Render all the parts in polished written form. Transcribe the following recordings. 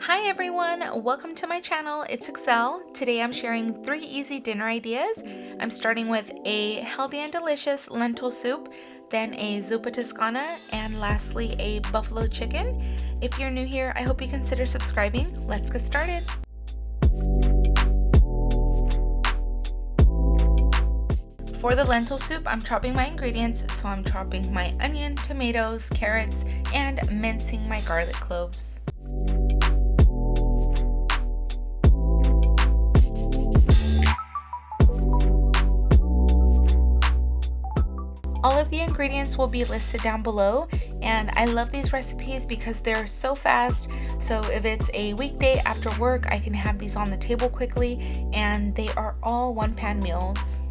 Hi everyone, welcome to my channel. It's Excel. Today I'm sharing 3 easy dinner ideas. I'm starting with a healthy and delicious lentil soup, then a Zuppa Toscana, and lastly a buffalo chicken. If you're new here, I hope you consider subscribing. Let's get started. For the lentil soup, I'm chopping my ingredients, so I'm chopping my onion, tomatoes, carrots, and mincing my garlic cloves. All of the ingredients will be listed down below, and I love these recipes because they're so fast. So if it's a weekday after work, I can have these on the table quickly, and they are all one-pan meals.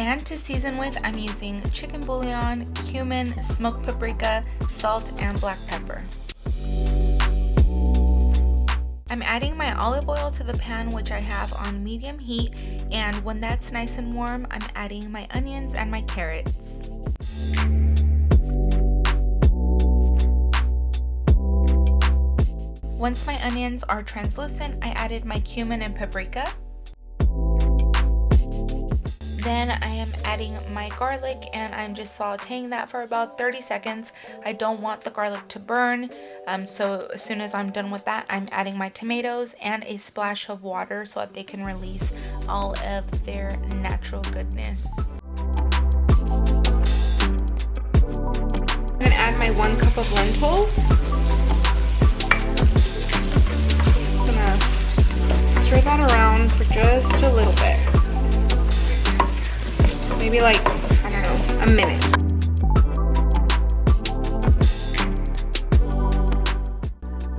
And to season with, I'm using chicken bouillon, cumin, smoked paprika, salt, and black pepper. I'm adding my olive oil to the pan, which I have on medium heat, and when that's nice and warm, I'm adding my onions and my carrots. Once my onions are translucent, I added my cumin and paprika. Then I am adding my garlic, and I'm just sauteing that for about 30 seconds. I don't want the garlic to burn, so as soon as I'm done with that, I'm adding my tomatoes and a splash of water so that they can release all of their natural goodness. I'm going to add my 1 cup of lentils. Just going to stir that around for just a little bit. Maybe like, I don't know, a minute.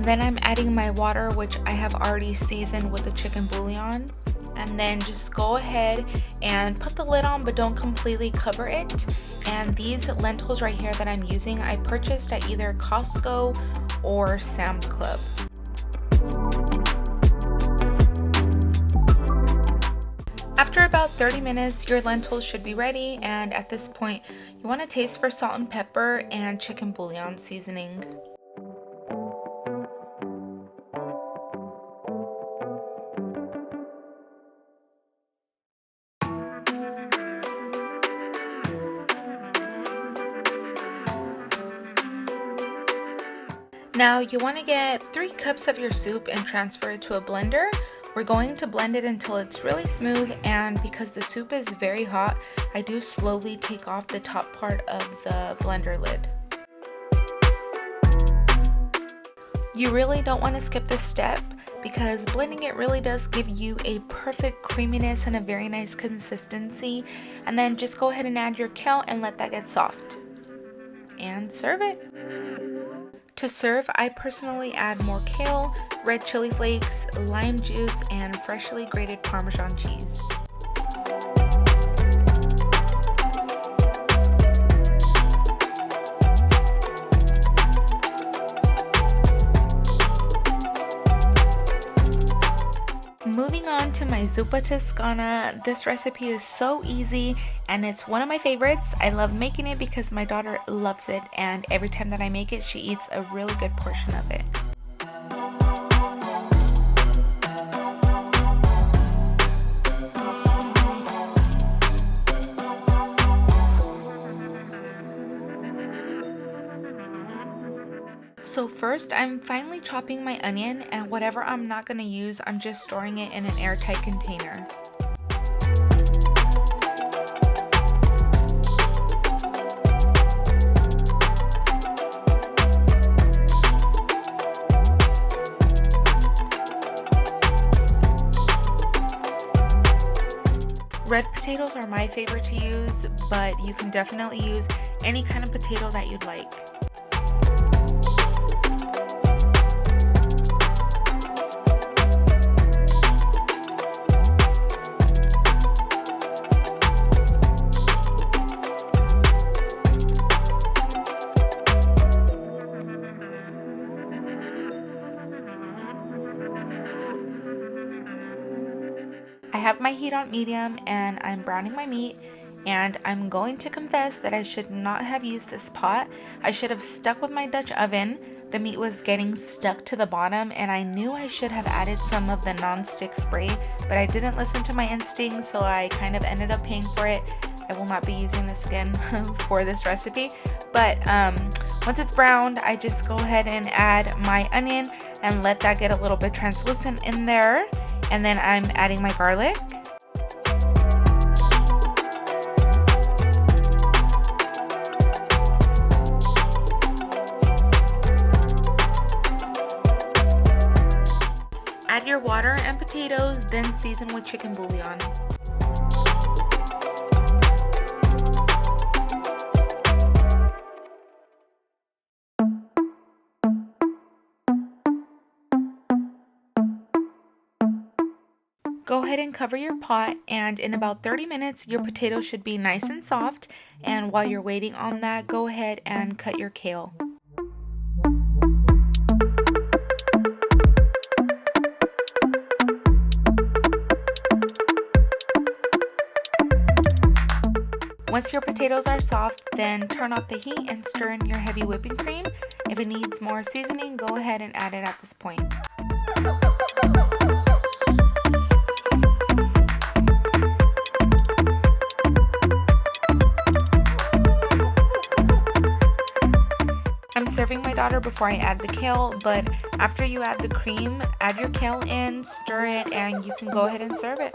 Then I'm adding my water, which I have already seasoned with the chicken bouillon. And then just go ahead and put the lid on, but don't completely cover it. And these lentils right here that I'm using, I purchased at either Costco or Sam's Club. After about 30 minutes, your lentils should be ready, and at this point, you want to taste for salt and pepper and chicken bouillon seasoning. Now you want to get 3 cups of your soup and transfer it to a blender. We're going to blend it until it's really smooth, and because the soup is very hot, I do slowly take off the top part of the blender lid. You really don't want to skip this step because blending it really does give you a perfect creaminess and a very nice consistency. And then just go ahead and add your kale and let that get soft. And serve it. To serve, I personally add more kale, red chili flakes, lime juice, and freshly grated Parmesan cheese. Moving on to my Zuppa Toscana. This recipe is so easy and it's one of my favorites. I love making it because my daughter loves it, and every time that I make it, she eats a really good portion of it. So first, I'm finely chopping my onion, and whatever I'm not going to use, I'm just storing it in an airtight container. Red potatoes are my favorite to use, but you can definitely use any kind of potato that you'd like. I have my heat on medium and I'm browning my meat, and I'm going to confess that I should not have used this pot. I should have stuck with my Dutch oven. The meat was getting stuck to the bottom and I knew I should have added some of the non-stick spray, but I didn't listen to my instincts, so I kind of ended up paying for it. I will not be using this again for this recipe, but once it's browned, I just go ahead and add my onion and let that get a little bit translucent in there. And then I'm adding my garlic. Add your water and potatoes, then season with chicken bouillon. Go ahead and cover your pot, and in about 30 minutes your potatoes should be nice and soft. And while you're waiting on that, go ahead and cut your kale. Once your potatoes are soft, then turn off the heat and stir in your heavy whipping cream. If it needs more seasoning, go ahead and add it at this point. I'm serving my daughter before I add the kale, but after you add the cream, add your kale in, stir it, and you can go ahead and serve it.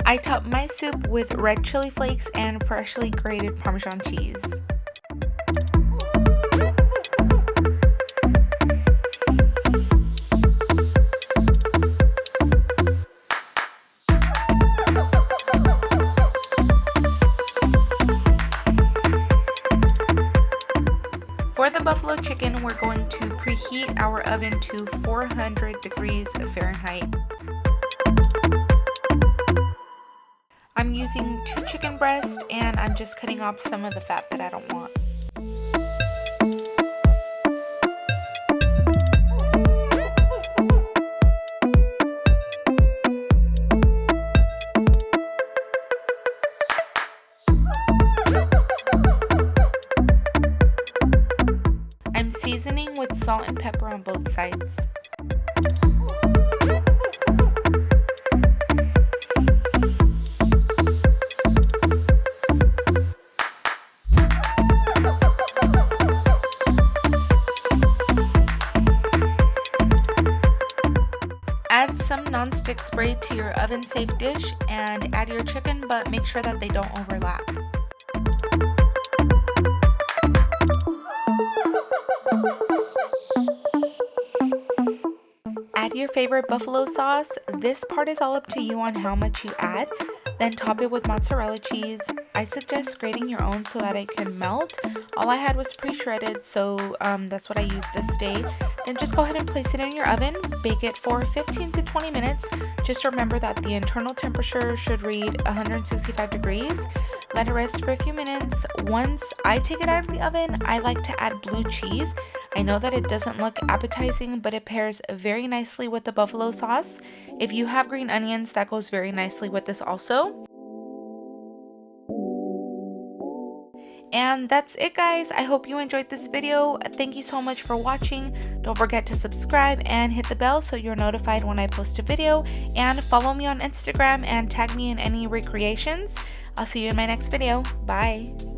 I top my soup with red chili flakes and freshly grated Parmesan cheese. For the buffalo chicken, we're going to preheat our oven to 400 degrees Fahrenheit. I'm using 2 chicken breasts, and I'm just cutting off some of the fat that I don't want. I'm seasoning with salt and pepper on both sides. Add some non-stick spray to your oven-safe dish and add your chicken, but make sure that they don't overlap. Add your favorite buffalo sauce. This part is all up to you on how much you add. Then top it with mozzarella cheese. I suggest grating your own so that it can melt. All I had was pre-shredded, so that's what I used this day. Then just go ahead and place it in your oven. Bake it for 15 to 20 minutes. Just remember that the internal temperature should read 165 degrees. Let it rest for a few minutes. Once I take it out of the oven, I like to add blue cheese. I know that it doesn't look appetizing, but it pairs very nicely with the buffalo sauce. If you have green onions, that goes very nicely with this also. And that's it, guys. I hope you enjoyed this video. Thank you so much for watching. Don't forget to subscribe and hit the bell so you're notified when I post a video. And follow me on Instagram and tag me in any recreations. I'll see you in my next video. Bye.